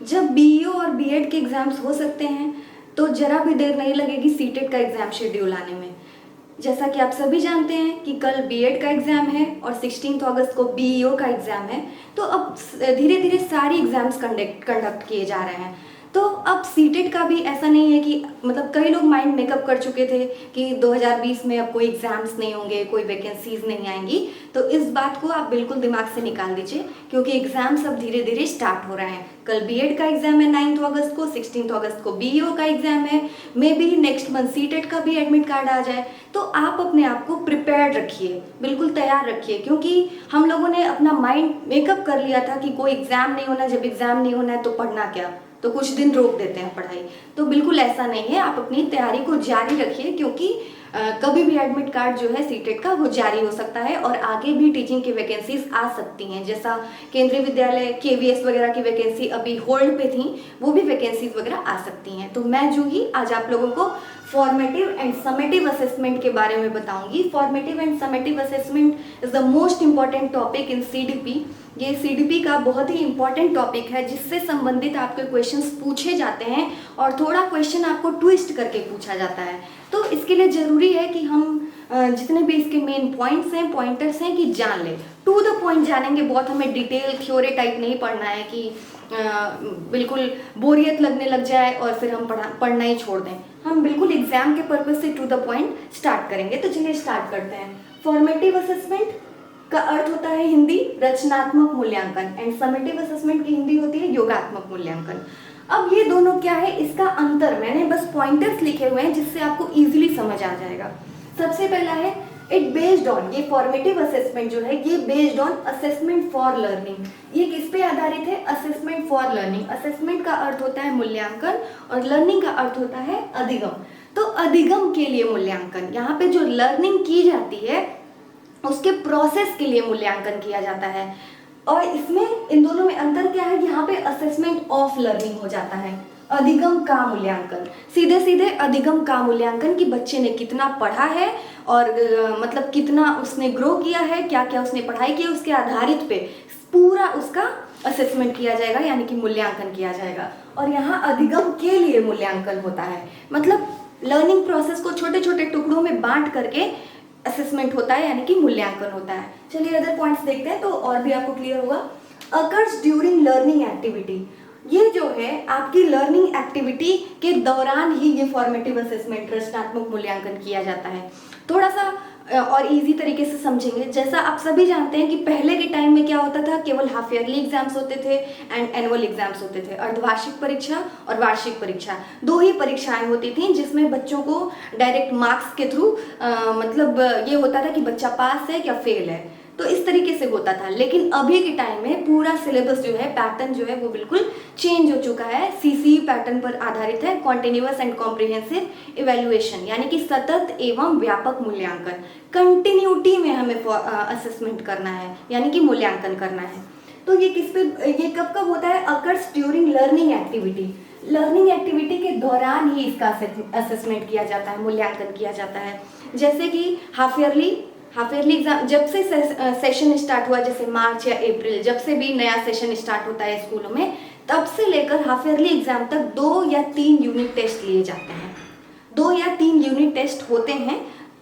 जब बीईओ और बीएड के एग्ज़ाम्स हो सकते हैं तो ज़रा भी देर नहीं लगेगी सीटेट का एग्ज़ाम शेड्यूल आने में। जैसा कि आप सभी जानते हैं कि कल बीएड का एग्ज़ाम है और 16 अगस्त को बीईओ का एग्ज़ाम है। तो अब धीरे धीरे सारी एग्ज़ाम्स कंडक्ट किए जा रहे हैं। तो अब सीटेट का भी ऐसा नहीं है कि मतलब कई लोग माइंड मेकअप कर चुके थे कि 2020 में अब कोई एग्ज़ाम्स नहीं होंगे, कोई वैकेंसीज नहीं आएंगी। तो इस बात को आप बिल्कुल दिमाग से निकाल दीजिए क्योंकि एग्ज़ाम्स अब धीरे धीरे स्टार्ट हो रहे हैं। कल बीएड का एग्ज़ाम है 9 अगस्त को, 16 अगस्त को बीईओ का एग्ज़ाम है। May be next month CTET का भी एडमिट कार्ड आ जाए। तो आप अपने आप को प्रिपेयर्ड रखिए, बिल्कुल तैयार रखिए, क्योंकि हम लोगों ने अपना माइंड मेकअप कर लिया था कि कोई एग्ज़ाम नहीं होना, जब एग्ज़ाम नहीं होना है तो पढ़ना क्या, तो कुछ दिन रोक देते हैं पढ़ाई। तो बिल्कुल ऐसा नहीं है, आप अपनी तैयारी को जारी रखिए क्योंकि कभी भी एडमिट कार्ड जो है सीटेट का वो जारी हो सकता है और आगे भी टीचिंग की वैकेंसीज आ सकती हैं। जैसा केंद्रीय विद्यालय केवीएस वगैरह की वैकेंसी अभी होल्ड पे थी, वो भी वैकेंसीज वगैरह आ सकती हैं। तो मैं जो ही आज आप लोगों को फॉर्मेटिव एंड समेटिव असेसमेंट के बारे में बताऊंगी। Formative and summative assessment is the most important topic in CDP. ये सीडीपी का बहुत ही इंपॉर्टेंट टॉपिक है जिससे संबंधित आपके क्वेश्चंस पूछे जाते हैं और थोड़ा क्वेश्चन आपको ट्विस्ट करके पूछा जाता है। तो इसके लिए ज़रूरी है कि हम जितने भी इसके मेन पॉइंट्स हैं, पॉइंटर्स हैं, कि जान लें। टू द पॉइंट जानेंगे, बहुत हमें डिटेल थ्योरी टाइप नहीं पढ़ना है कि बिल्कुल बोरियत लगने लग जाए और फिर हम पढ़ना ही छोड़ दें। हम बिल्कुल एग्जाम के पर्पज से टू द पॉइंट स्टार्ट करेंगे। तो चलिए स्टार्ट करते हैं। फॉर्मेटिव असेसमेंट का अर्थ होता है हिंदी रचनात्मक मूल्यांकन एंड समेटिव असेसमेंट की हिंदी होती है योगात्मक मूल्यांकन। अब ये दोनों क्या है, इसका अंतर मैंने बस पॉइंटर्स लिखे हुए हैं जिससे आपको इजीली समझ आ जाएगा। सबसे पहला है इट बेस्ड ऑन, ये फॉर्मेटिव असेसमेंट जो है ये based on assessment for learning. ये किस पे आधारित है? Assessment for learning. असेसमेंट का अर्थ होता है मूल्यांकन और लर्निंग का अर्थ होता है अधिगम। तो अधिगम के लिए मूल्यांकन, यहाँ पे जो लर्निंग की जाती है उसके प्रोसेस के लिए मूल्यांकन किया जाता है। और इसमें इन दोनों में अंतर क्या है? यहाँ पे असेसमेंट ऑफ लर्निंग हो जाता है, अधिगम का मूल्यांकन। सीधे सीधे अधिगम का मूल्यांकन कि बच्चे ने कितना पढ़ा है और मतलब कितना उसने ग्रो किया है, क्या क्या उसने पढ़ाई की, उसके आधारित पे पूरा उसका असेसमेंट किया जाएगा, यानी कि मूल्यांकन किया जाएगा। और यहाँ अधिगम के लिए मूल्यांकन होता है, मतलब लर्निंग प्रोसेस को छोटे छोटे टुकड़ों में बांट करके असेसमेंट होता है, यानी कि मूल्यांकन होता है। चलिए अदर पॉइंट्स देखते हैं तो और भी आपको क्लियर होगा। अकर्स ड्यूरिंग लर्निंग एक्टिविटी, ये जो है आपकी लर्निंग एक्टिविटी के दौरान ही ये फॉर्मेटिव असेसमेंट रचनात्मक मूल्यांकन किया जाता है। थोड़ा सा और इजी तरीके से समझेंगे। जैसा आप सभी जानते हैं कि पहले के टाइम में क्या होता था, केवल हाफ ईयरली एग्जाम्स होते थे एंड एनुअल एग्जाम्स होते थे। अर्धवार्षिक परीक्षा और वार्षिक परीक्षा, दो ही परीक्षाएं होती थी जिसमें बच्चों को डायरेक्ट मार्क्स के थ्रू मतलब ये होता था कि बच्चा पास है या फेल है, तो इस तरीके से होता था। लेकिन अभी के टाइम में पूरा सिलेबस जो है, पैटर्न जो है वो बिल्कुल चेंज हो चुका है। सीसीई पैटर्न पर आधारित है, कॉन्टिन्यूअस एंड कॉम्प्रिहेंसिव इवैल्यूएशन, यानी कि सतत एवं व्यापक मूल्यांकन। कंटिन्यूटी में हमें असेसमेंट करना है, यानी कि मूल्यांकन करना है। तो ये किस पे, ये कब कब होता है? Occurs during learning activity. Learning activity के दौरान ही इसका असेसमेंट किया जाता है, मूल्यांकन किया जाता है। जैसे कि हाफ ईयरली एग्जाम, जब से सेशन स्टार्ट हुआ, जैसे मार्च या अप्रैल, जब से भी नया सेशन स्टार्ट होता है स्कूलों में, तब से लेकर हाफ ईयरली एग्जाम तक 2 या 3 यूनिट टेस्ट लिए जाते हैं। 2 या 3 यूनिट टेस्ट होते हैं।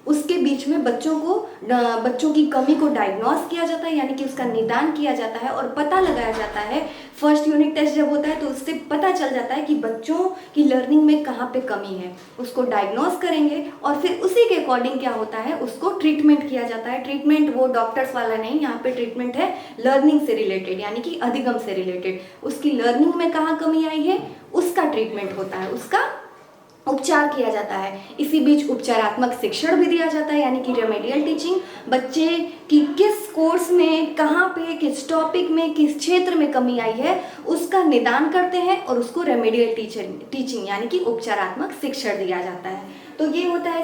उसके बीच में बच्चों की कमी को डायग्नोस किया जाता है, यानी कि उसका निदान किया जाता है और पता लगाया जाता है। फर्स्ट यूनिट टेस्ट जब होता है तो उससे पता चल जाता है कि बच्चों की लर्निंग में कहाँ पे कमी है, उसको डायग्नोस करेंगे और फिर उसी के अकॉर्डिंग क्या होता है, उसको ट्रीटमेंट किया जाता है। ट्रीटमेंट वो डॉक्टर्स वाला नहीं, यहाँ पे ट्रीटमेंट है लर्निंग से रिलेटेड, यानी कि अधिगम से रिलेटेड। उसकी लर्निंग में कहाँ कमी आई है उसका ट्रीटमेंट होता है, उसका उपचार किया जाता है। इसी बीच उपचारात्मक शिक्षण भी दिया जाता है, यानी कि रेमेडियल टीचिंग। बच्चे की किस कोर्स में, कहाँ पे, किस टॉपिक में, किस क्षेत्र में कमी आई है उसका निदान करते हैं और उसको रेमेडियल टीचिंग यानी कि उपचारात्मक शिक्षण दिया जाता है। तो ये होता है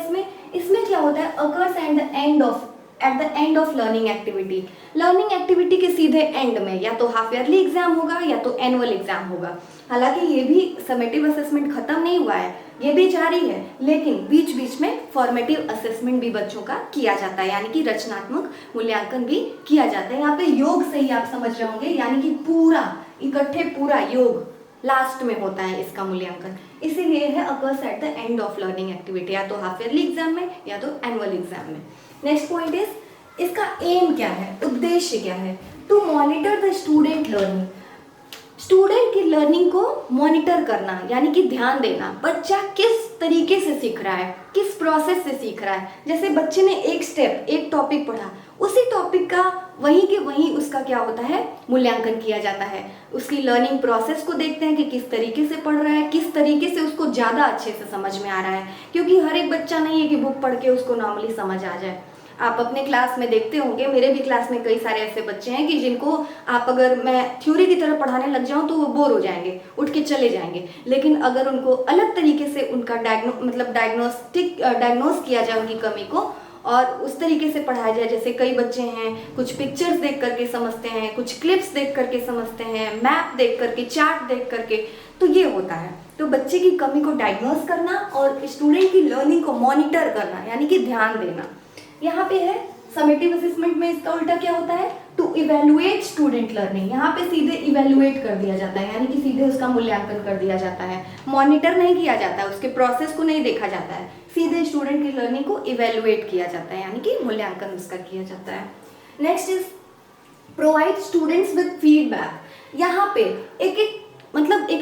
इसमें क्या होता है, occurs at the end of learning activity. Learning activity के सीधे एंड में या तो हाफ ईयरली एग्जाम होगा या तो एनुअल एग्जाम होगा। हालांकि ये भी समेटिव असेसमेंट खत्म नहीं हुआ है, ये भी जारी है, लेकिन बीच बीच में फॉर्मेटिव असेसमेंट भी बच्चों का किया जाता है, यानी कि रचनात्मक मूल्यांकन भी किया जाता है। यहाँ पे योग से ही आप समझ रहे होंगे, यानी कि पूरा इकट्ठे पूरा योग, लास्ट में होता है इसका मूल्यांकन, इसीलिए है occurs at the end of learning activity, या तो हाफ ईयरली एग्जाम में या तो एनुअल एग्जाम में। नेक्स्ट पॉइंट इज इसका एम क्या है, उद्देश्य क्या है, to monitor the student learning, student की लर्निंग को मॉनिटर करना यानी कि ध्यान देना, बच्चा किस तरीके से सीख रहा है, किस प्रोसेस से सीख रहा है। जैसे बच्चे ने एक स्टेप एक टॉपिक पढ़ा, उसी टॉपिक का वहीं के वहीं उसका क्या होता है, मूल्यांकन किया जाता है। उसकी लर्निंग प्रोसेस को देखते हैं कि किस तरीके से पढ़ रहा है, किस तरीके से उसको ज़्यादा अच्छे से समझ में आ रहा है, क्योंकि हर एक बच्चा नहीं है कि बुक पढ़ के उसको नॉर्मली समझ आ जाए। आप अपने क्लास में देखते होंगे, मेरे भी क्लास में कई सारे ऐसे बच्चे हैं कि जिनको आप अगर मैं थ्योरी की तरह पढ़ाने लग जाऊं तो वो बोर हो जाएंगे, उठ के चले जाएंगे। लेकिन अगर उनको अलग तरीके से उनका डायग्नोस किया जाए उनकी कमी को, और उस तरीके से पढ़ाया जाए, जैसे कई बच्चे हैं कुछ पिक्चर्स देख करके समझते हैं, कुछ क्लिप्स देख करके समझते हैं, मैप देख करके, चार्ट देख करके, तो ये होता है। तो बच्चे की कमी को डायग्नोस करना और स्टूडेंट की लर्निंग को मॉनिटर करना यानी कि ध्यान देना। यहाँ पे है समेटिव असेसमेंट में इसका उल्टा क्या होता है, टू इवेलुएट स्टूडेंट लर्निंग, यहाँ पे सीधे इवेलुएट कर दिया जाता है यानी कि सीधे उसका मूल्यांकन कर दिया जाता है, मॉनिटर नहीं किया जाता है, उसके प्रोसेस को नहीं देखा जाता है, सीधे स्टूडेंट की लर्निंग को इवेलुएट किया जाता है यानी कि मूल्यांकन उसका किया जाता है। Next is provide students with feedback, यहाँ पे एक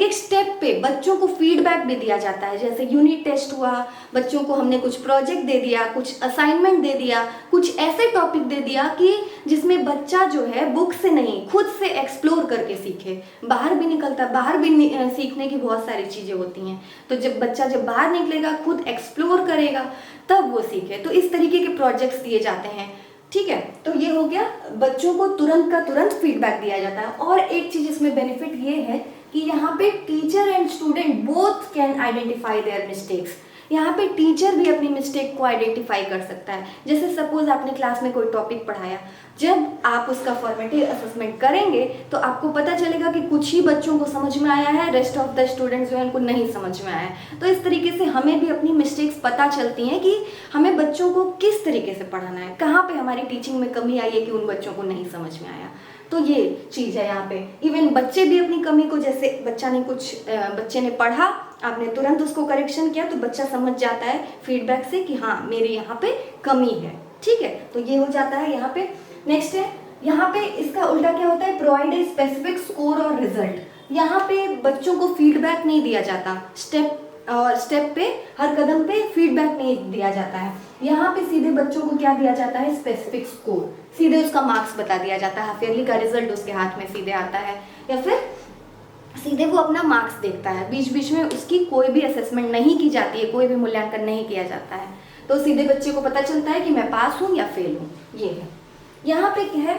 एक स्टेप पे बच्चों को फीडबैक भी दिया जाता है। जैसे यूनिट टेस्ट हुआ, बच्चों को हमने कुछ प्रोजेक्ट दे दिया, कुछ असाइनमेंट दे दिया, कुछ ऐसे टॉपिक दे दिया कि जिसमें बच्चा जो है बुक से नहीं खुद से एक्सप्लोर करके सीखे, बाहर भी निकलता, बाहर भी सीखने की बहुत सारी चीज़ें होती हैं। तो जब बाहर निकलेगा, खुद एक्सप्लोर करेगा, तब वो सीखे। तो इस तरीके के प्रोजेक्ट्स दिए जाते हैं, ठीक है। तो ये हो गया, बच्चों को तुरंत का तुरंत फीडबैक दिया जाता है। और एक चीज़ इसमें बेनिफिट ये है कि यहाँ पे teacher and student both can identify their mistakes, यहाँ पे टीचर भी अपनी मिस्टेक को आइडेंटिफाई कर सकता है। जैसे सपोज आपने क्लास में कोई टॉपिक पढ़ाया, जब आप उसका फॉर्मेटिव असेसमेंट करेंगे तो आपको पता चलेगा कि कुछ ही बच्चों को समझ में आया है, रेस्ट ऑफ द स्टूडेंट्स जो है उनको नहीं समझ में आया है। तो इस तरीके से हमें भी अपनी मिस्टेक्स पता चलती हैं कि हमें बच्चों को किस तरीके से पढ़ाना है, कहाँ पे हमारी टीचिंग में कमी आई है कि उन बच्चों को नहीं समझ में आया। तो ये चीज़ है यहाँ पे। इवन बच्चे भी अपनी कमी को, जैसे बच्चे ने पढ़ा, आपने तुरंत उसको करेक्शन किया, तो बच्चा समझ जाता है फीडबैक से कि हाँ मेरी यहाँ पे कमी है, ठीक है। तो ये हो जाता है यहाँ पे। नेक्स्ट है, यहाँ पे इसका उल्टा क्या होता है, प्रोवाइड ए स्पेसिफिक स्कोर और रिजल्ट। यहाँ पे बच्चों को फीडबैक नहीं दिया जाता, स्टेप पे हर कदम पे फीडबैक नहीं दिया जाता है। यहाँ पे सीधे बच्चों को क्या दिया जाता है, स्पेसिफिक स्कोर, सीधे उसका मार्क्स बता दिया जाता है, हाफ ईयरली का रिजल्ट उसके हाथ में सीधे आता है, या फिर सीधे वो अपना मार्क्स देखता है। बीच बीच में उसकी कोई भी असेसमेंट नहीं की जाती है, कोई भी मूल्यांकन नहीं किया जाता है। तो सीधे बच्चे को पता चलता है कि मैं पास हूँ या फेल हूँ, ये है। यहाँ पे क्या है,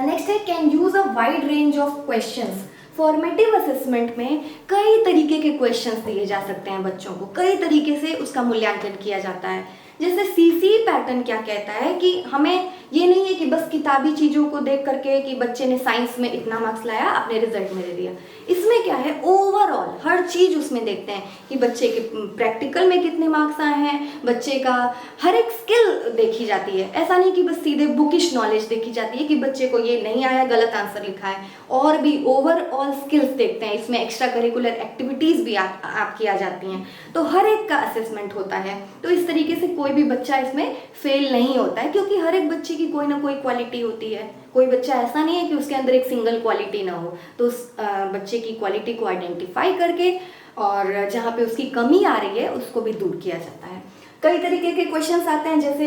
नेक्स्ट है, can use a wide range of questions. Formative assessment में कई तरीके के क्वेश्चंस दिए जा सकते हैं बच्चों को, कई तरीके से उसका मूल्यांकन किया जाता है। जैसे सीसी पैटर्न क्या कहता है कि हमें ये नहीं है कि बस किताबी चीज़ों को देख करके कि बच्चे ने साइंस में इतना मार्क्स लाया, आपने रिजल्ट में दे दिया। इसमें क्या है, ओवरऑल हर चीज़ उसमें देखते हैं कि बच्चे के प्रैक्टिकल में कितने मार्क्स आए हैं, बच्चे का हर एक स्किल देखी जाती है। ऐसा नहीं कि बस सीधे बुकिश नॉलेज देखी जाती है कि बच्चे को ये नहीं आया, गलत आंसर लिखा है, और भी ओवरऑल स्किल्स देखते हैं। इसमें एक्स्ट्रा करिकुलर एक्टिविटीज़ भी आप किया जाती हैं, तो हर एक का असेसमेंट होता है। तो इस तरीके से कोई भी बच्चा इसमें फेल नहीं होता है, क्योंकि हर एक बच्चे की कोई ना कोई क्वालिटी होती है। कोई बच्चा ऐसा नहीं है कि उसके अंदर एक सिंगल क्वालिटी ना हो। तो उस बच्चे की क्वालिटी को आइडेंटिफाई करके और जहाँ पे उसकी कमी आ रही है उसको भी दूर किया जाता है। कई तरीके के क्वेश्चंस आते हैं, जैसे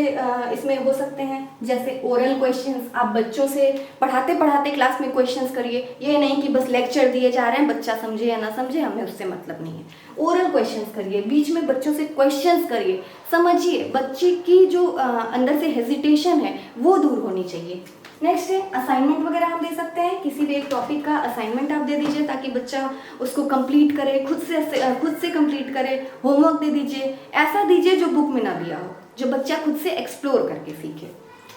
इसमें हो सकते हैं जैसे ओरल क्वेश्चंस। आप बच्चों से पढ़ाते पढ़ाते क्लास में क्वेश्चंस करिए, ये नहीं कि बस लेक्चर दिए जा रहे हैं, बच्चा समझे या ना समझे हमें उससे मतलब नहीं है। ओरल क्वेश्चंस करिए, बीच में बच्चों से क्वेश्चंस करिए, समझिए, बच्चे की जो अंदर से हेजिटेशन है वो दूर होनी चाहिए। नेक्स्ट है, असाइनमेंट वगैरह हम दे सकते हैं। किसी भी एक टॉपिक का असाइनमेंट आप दे दीजिए ताकि बच्चा उसको कंप्लीट करे, खुद से कंप्लीट करे। होमवर्क दे दीजिए, ऐसा दीजिए जो बुक में ना दिया हो, जो बच्चा खुद से एक्सप्लोर करके सीखे।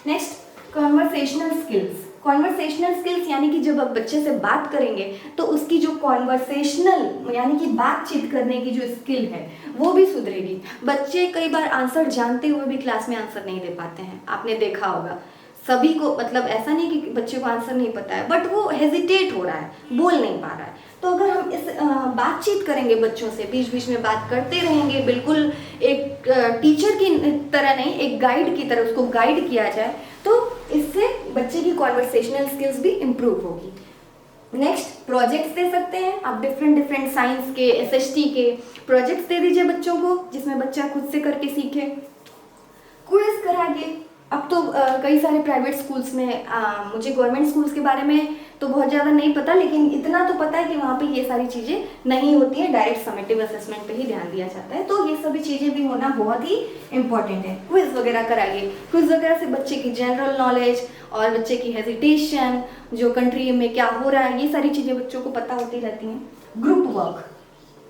Next, conversational skills. Conversational skills यानी कि जब आप बच्चे से बात करेंगे तो उसकी जो कॉन्वर्सेशनल यानी कि बातचीत करने की जो स्किल है वो भी सुधरेगी। बच्चे कई बार आंसर जानते हुए भी क्लास में आंसर नहीं दे पाते हैं, आपने देखा होगा। सभी को, मतलब ऐसा नहीं कि बच्चे को आंसर नहीं पता है, बट वो हेजिटेट हो रहा है, बोल नहीं पा रहा है। तो अगर हम इस बातचीत करेंगे बच्चों से, बीच बीच में बात करते रहेंगे, बिल्कुल एक टीचर की तरह नहीं, एक गाइड की तरह उसको गाइड किया जाए, तो इससे बच्चे की कॉन्वर्सेशनल स्किल्स भी इम्प्रूव होगी। नेक्स्ट, प्रोजेक्ट्स दे सकते हैं आप, डिफरेंट साइंस के, SHT के प्रोजेक्ट्स दे दीजिए बच्चों को, जिसमें बच्चा खुद से करके सीखे। क्विज कराइए। अब तो कई सारे प्राइवेट स्कूल्स में, मुझे गवर्नमेंट स्कूल्स के बारे में तो बहुत ज़्यादा नहीं पता, लेकिन इतना तो पता है कि वहाँ पे ये सारी चीज़ें नहीं होती हैं, डायरेक्ट समेटिव असेसमेंट पे ही ध्यान दिया जाता है, तो ये सभी चीज़ें भी होना बहुत ही इंपॉर्टेंट है। क्विज वगैरह कराइए। क्विज वगैरह से बच्चे की जनरल नॉलेज और बच्चे की हेजिटेशन, जो कंट्री में क्या हो रहा है, ये सारी चीज़ें बच्चों को पता होती रहती हैं। ग्रुप वर्क,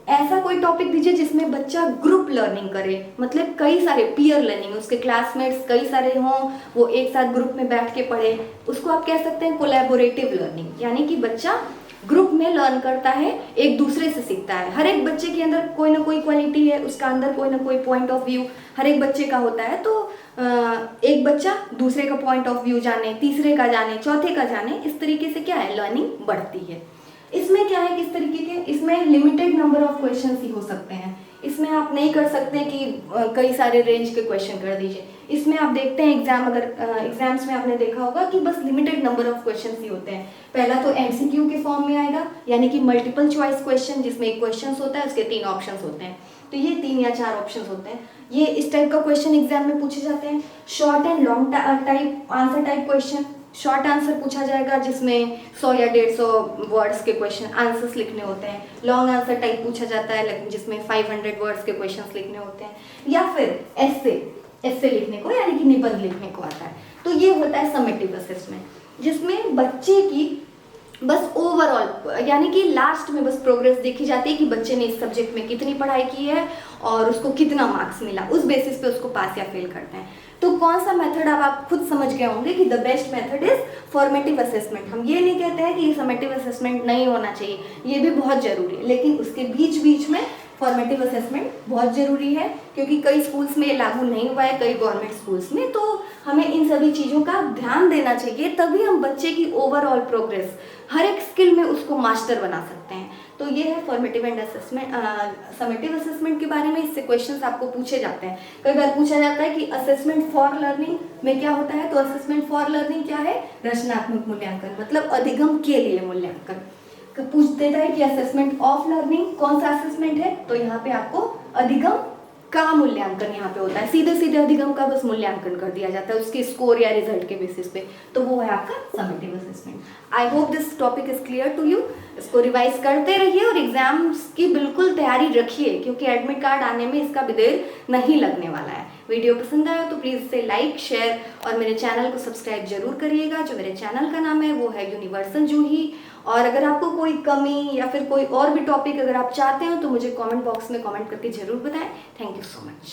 ऐसा कोई टॉपिक दीजिए जिसमें बच्चा ग्रुप लर्निंग करे, मतलब कई सारे पीयर लर्निंग, उसके क्लासमेट्स कई सारे हों, वो एक साथ ग्रुप में बैठ के पढ़े, उसको आप कह सकते हैं कोलैबोरेटिव लर्निंग, यानी कि बच्चा ग्रुप में लर्न करता है, एक दूसरे से सीखता है। हर एक बच्चे के अंदर कोई ना कोई क्वालिटी है, उसका अंदर कोई ना कोई पॉइंट ऑफ व्यू हर एक बच्चे का होता है, तो एक बच्चा दूसरे का पॉइंट ऑफ व्यू जाने, तीसरे का जाने, चौथे का जाने, इस तरीके से क्या है, लर्निंग बढ़ती है। इसमें क्या है, किस तरीके के, इसमें लिमिटेड नंबर ऑफ क्वेश्चंस ही हो सकते हैं, इसमें आप नहीं कर सकते कि कई सारे रेंज के क्वेश्चन कर दीजिए। इसमें आप देखते हैं एग्जाम, अगर एग्जाम्स में आपने देखा होगा कि बस लिमिटेड नंबर ऑफ क्वेश्चंस ही होते हैं। पहला तो MCQ के फॉर्म में आएगा, यानी कि मल्टीपल चॉइस क्वेश्चन, जिसमें एक क्वेश्चन होता है, उसके 3 ऑप्शंस होते हैं, तो ये 3 या 4 ऑप्शंस होते हैं। ये इस टाइप का क्वेश्चन एग्जाम में पूछे जाते हैं। Short and long type answer type question, short answer पूछा जाएगा जिसमें 100 या 150 वर्ड्स के क्वेश्चन आंसर्स लिखने होते हैं। लॉन्ग आंसर टाइप पूछा जाता है जिसमें 500 वर्ड्स के क्वेश्चंस लिखने होते हैं, या फिर ऐसे लिखने को, यानी कि निबंध लिखने को आता है। तो ये होता है समेटिव असेसमेंट, जिसमें बच्चे की बस ओवरऑल, यानी कि लास्ट में बस प्रोग्रेस देखी जाती है कि बच्चे ने इस सब्जेक्ट में कितनी पढ़ाई की है और उसको कितना मार्क्स मिला, उस बेसिस पे उसको पास या फेल करते हैं। तो कौन सा मेथड, अब आप खुद समझ गए होंगे कि the best method is formative assessment. हम ये नहीं कहते हैं कि ये समेटिव असेसमेंट नहीं होना चाहिए, ये भी बहुत जरूरी है, लेकिन उसके बीच बीच में फॉर्मेटिव असेसमेंट बहुत ज़रूरी है, क्योंकि कई स्कूल्स में ये लागू नहीं हुआ है, कई गवर्नमेंट स्कूल्स में, तो हमें इन सभी चीज़ों का ध्यान देना चाहिए, तभी हम बच्चे की ओवरऑल प्रोग्रेस हर एक स्किल में उसको मास्टर बना सकते हैं। तो ये है formative and assessment, summative assessment के बारे में। इससे क्वेश्चंस आपको पूछे जाते हैं, कई बार पूछा जाता है कि असेसमेंट फॉर लर्निंग में क्या होता है, तो असेसमेंट फॉर लर्निंग क्या है, रचनात्मक मूल्यांकन, मतलब अधिगम के लिए मूल्यांकन। पूछ देता है कि असेसमेंट ऑफ लर्निंग कौन सा असेसमेंट है, तो यहाँ पे आपको अधिगम का मूल्यांकन यहाँ पे होता है, सीधे सीधे अधिगम का बस मूल्यांकन कर दिया जाता है उसके स्कोर या रिजल्ट के बेसिस पे, तो वो है आपका summative assessment. I hope this topic is clear to you. इसको रिवाइज करते रहिए और एग्जाम्स की बिल्कुल तैयारी रखिए, क्योंकि एडमिट कार्ड आने में इसका भी देर नहीं लगने वाला है। वीडियो पसंद आया तो प्लीज़ इसे लाइक, शेयर और मेरे चैनल को सब्सक्राइब जरूर करिएगा। जो मेरे चैनल का नाम है वो है यूनिवर्सल जूही। और अगर आपको कोई कमी या फिर कोई और भी टॉपिक अगर आप चाहते हो तो मुझे कमेंट बॉक्स में कमेंट करके जरूर बताएं। Thank you so much.